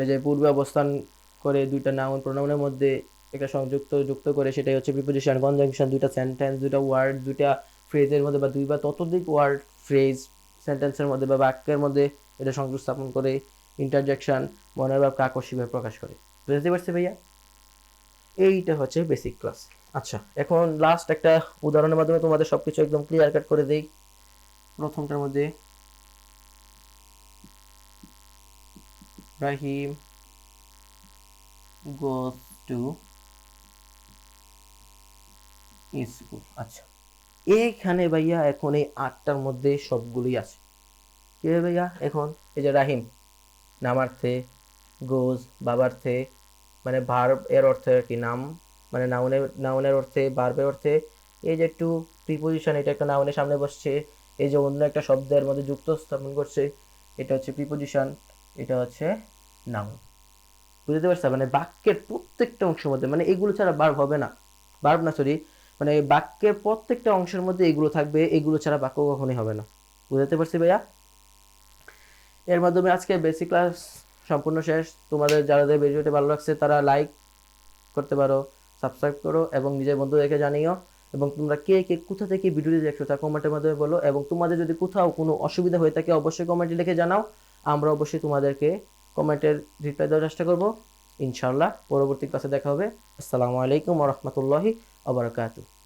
যে পূর্বে অবস্থান করে দুইটা নাউন প্রোনাউনের মধ্যে একটা যুক্ত করে, সেটাই হচ্ছে প্রিপোজিশন। কনজাংশন দুইটা সেন্টেন্স, দুইটা ওয়ার্ড, দুইটা ফ্রেজের মধ্যে বা দুই বা ততোধিক ওয়ার্ড ফ্রেজ সেন্টেন্সের মধ্যে বা বাক্যের মধ্যে এটা সংযোগ স্থাপন করে। ইন্টারজেকশন মনের ভাবকে আকস্মিকভাবে প্রকাশ করে। বুঝতে পারছি ভাইয়া? এইটা হচ্ছে বেসিক ক্লাস। আচ্ছা, এখন লাস্ট একটা উদাহরণের মাধ্যমে তোমাদের সবকিছু একদম ক্লিয়ার কাট করে দেই। প্রথমটার মধ্যে রাহিম goes to স্কুল। আচ্ছা, এইখানে ভাইয়া এখন এই 8টার মধ্যে সবগুলোই আছে। কি হবে ভাইয়া? এখন এই যে রাহিম নামার্থে, গোজ বাবার্থে, মানে ভার্ব এর অর্থে আর কি, নাম মানে নাউনের অর্থে, ভার্বের অর্থে। এই যে একটু প্রিপোজিশন, এটা একটা নাউনের সামনে বসছে, এই যে অন্য একটা শব্দের মধ্যে যুক্ত স্থাপন করছে, এটা হচ্ছে প্রিপোজিশন, এটা হচ্ছে নাউন। বুঝতে পারছো? মানে বাক্যের প্রত্যেকটা অংশের মধ্যে, মানে এগুলো ছাড়া ভার্ব হবে না, মানে বাক্যের প্রত্যেকটা অংশের মধ্যে এগুলো থাকবে, এগুলো ছাড়া বাক্য কখনোই হবে না। বুঝতে পারছি ভাইয়া? এর মাধ্যমে আজকে বেসিক ক্লাস সম্পূর্ণ শেষ। তোমাদের যাদের ভিডিওটি ভালো লাগছে তারা লাইক করতে পারো, সাবস্ক্রাইব করো এবং নিজের বন্ধুদেরকে জানিও। এবং তোমরা কে কে কোথা থেকে ভিডিওটি দেখছো তা কমেন্টের মাধ্যমে বলো। এবং তোমাদের যদি কোথাও কোনো অসুবিধা হয়ে থাকে অবশ্যই কমেন্টে লিখে জানাও। আমরা অবশ্যই তোমাদেরকে কমেন্টের রিপ্লাই দেওয়ার চেষ্টা করবো। ইনশাআল্লাহ পরবর্তী ক্লাসে দেখা হবে। আসসালামু আলাইকুম ওয়া রাহমাতুল্লাহি ওয়া বারাকাতুহু।